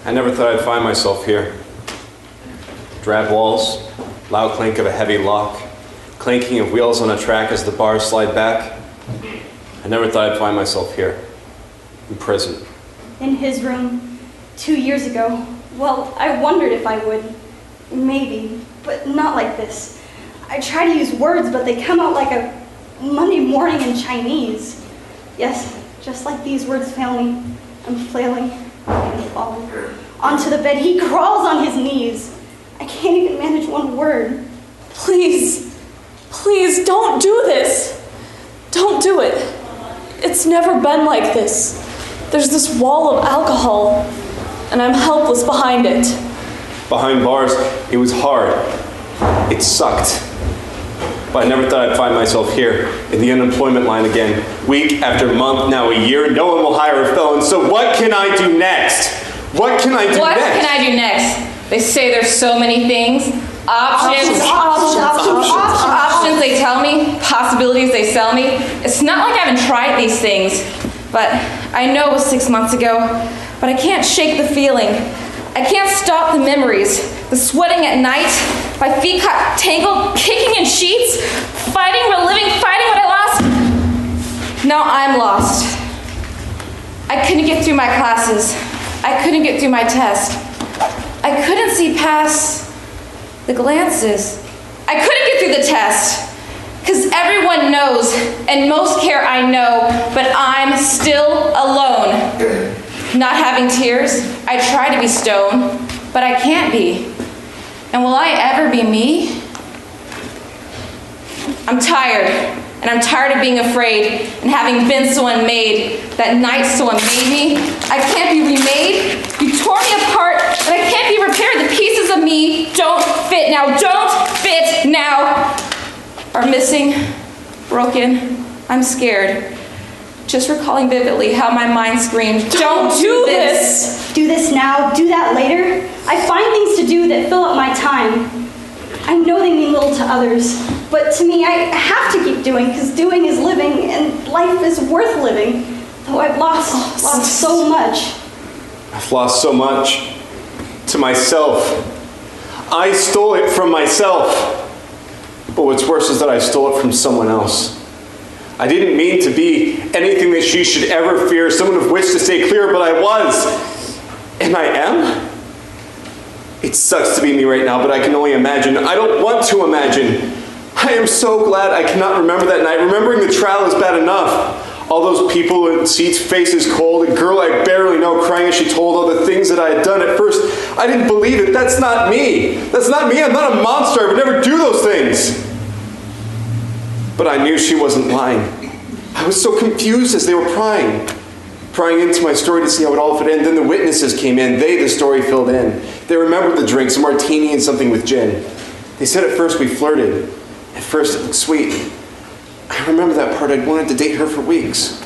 I never thought I'd find myself here. Drab walls, loud clink of a heavy lock, clanking of wheels on a track as the bars slide back. I never thought I'd find myself here, in prison. In his room, 2 years ago. Well, I wondered if I would. Maybe, but not like this. I try to use words, but they come out like a Monday morning in Chinese. Yes, just like these words fail me. I'm flailing and falling. Onto the bed, he crawls on his knees. I can't even manage one word. Please, please don't do this. Don't do it. It's never been like this. There's this wall of alcohol, and I'm helpless behind it. Behind bars, it was hard. It sucked. But I never thought I'd find myself here, in the unemployment line again, week after month, now a year. No one will hire a felon, so what can I do next? What can I do next? What can I do next? They say there's so many things. Options, they tell me. Possibilities, they sell me. It's not like I haven't tried these things. But I know it was 6 months ago, but I can't shake the feeling. I can't stop the memories, the sweating at night, my feet caught tangled, kicking in sheets, fighting, reliving, fighting what I lost. Now I'm lost. I couldn't get through my classes. I couldn't get through my test. I couldn't see past the glances. I couldn't get through the test, because everyone knows, and most care I know, but I'm still alone. Not having tears, I try to be stone, but I can't be. And will I ever be me? I'm tired, and I'm tired of being afraid and having been so unmade. That night someone made me, I can't be remade. You tore me apart, and I can't be repaired. The pieces of me don't fit now, are missing, broken. I'm scared. Just recalling vividly how my mind screamed, don't do this! Do this now, do that later. I find things to do that fill up my time. I know they mean little to others, but to me I have to keep doing, because doing is living, and life is worth living. Though I've lost so much. I've lost so much. To myself. I stole it from myself. But what's worse is that I stole it from someone else. I didn't mean to be anything that she should ever fear, someone of which to stay clear, but I was. And I am? It sucks to be me right now, but I can only imagine. I don't want to imagine. I am so glad I cannot remember that night. Remembering the trial is bad enough. All those people in seats, faces cold, a girl I barely know crying as she told all the things that I had done. At first, I didn't believe it. That's not me. That's not me. I'm not a monster. I would never do those things. But I knew she wasn't lying. I was so confused as they were prying into my story to see how it all fit in. Then the witnesses came in. They, the story filled in. They remembered the drinks, a martini and something with gin. They said at first we flirted. At first it looked sweet. I remember that part. I'd wanted to date her for weeks.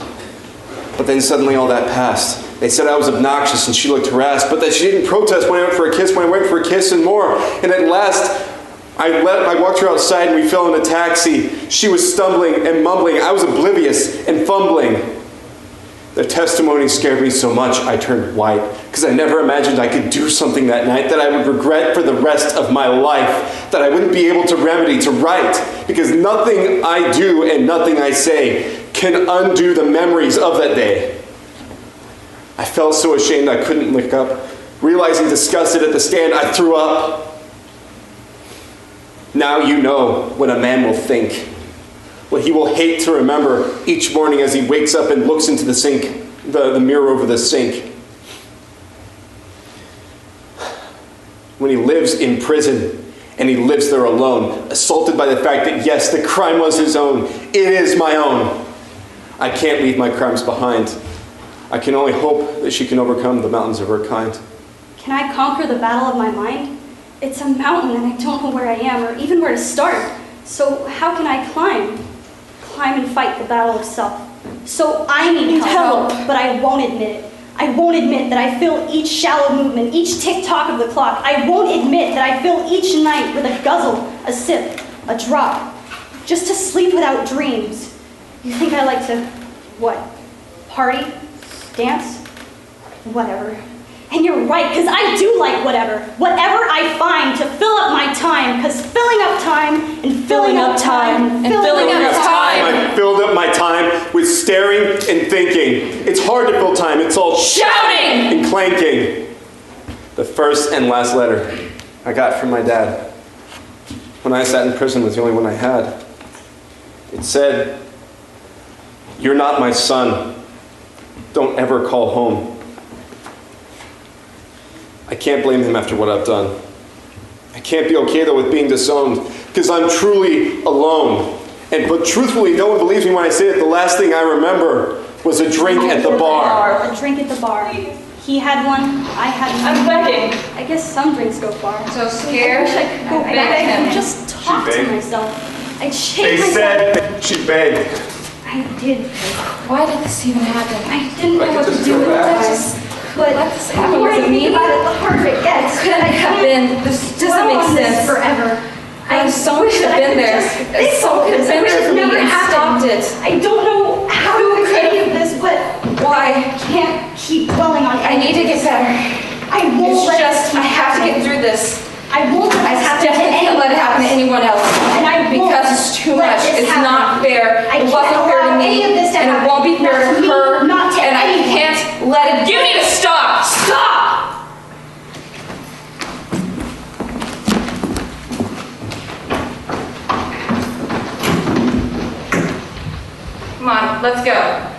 But then suddenly all that passed. They said I was obnoxious and she looked harassed, but that she didn't protest when I went for a kiss, when I went for a kiss and more. And at last, I walked her outside and we fell in a taxi. She was stumbling and mumbling. I was oblivious and fumbling. Their testimony scared me so much I turned white, because I never imagined I could do something that night that I would regret for the rest of my life, that I wouldn't be able to remedy, to right, because nothing I do and nothing I say can undo the memories of that day. I felt so ashamed I couldn't look up. Realizing disgusted at the stand, I threw up. Now you know what a man will think. What he will hate to remember each morning as he wakes up and looks into the sink, the mirror over the sink. When he lives in prison and he lives there alone, assaulted by the fact that yes, the crime was his own. It is my own. I can't leave my crimes behind. I can only hope that she can overcome the mountains of her kind. Can I conquer the battle of my mind? It's a mountain and I don't know where I am or even where to start. So how can I climb? Climb and fight the battle of self. So I need help, but I won't admit it. I won't admit that I feel each shallow movement, each tick-tock of the clock. I won't admit that I fill each night with a guzzle, a sip, a drop, just to sleep without dreams. You think I like to, what, party, dance, whatever. And you're right, because I do like whatever I find to fill up my time, because filling up time and filling up time and filling up time. I filled up my time with staring and thinking. It's hard to fill time. It's all Shouting and clanking. The first and last letter I got from my dad when I sat in prison was the only one I had. It said, "You're not my son. Don't ever call home." I can't blame him after what I've done. I can't be okay though with being disowned, because I'm truly alone. But truthfully, no one believes me when I say that the last thing I remember was a drink at the bar. A drink at the bar. He had one, I had one. I'm begging. I guess some drinks go far. So scared. I wish I could go I back begged and him. just talk to begged. myself. I'd They shake myself. said she begged. I did. Why did this even happen? I didn't know I what could to just do. go back. I just, but Let this the happen. more Was I it think me? about it, the harder it gets. Could I have been? This doesn't dwell make on this sense. forever. I someone wish could that have I been could there. just fix Someone could have this. been I wish there it for me never and happened. stopped it. I don't know how to Who fix could- any of this, but Why? I can't keep dwelling on it. I need to get better. I won't It's let just, this I keep have to get happening. through this. I won't let I this happen to definitely can't let it happen to anyone else. And I won't because it's too let much. this It's happen. not fair. I It can't wasn't fair to allow me, any of this to and it happen. won't be fair Not to to me, her. not to And I anyone. can't let it. You need to stop. Stop. Come on, let's go.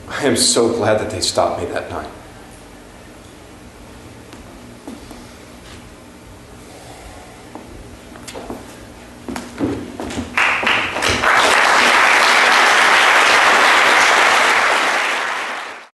I am so glad that they stopped me that night.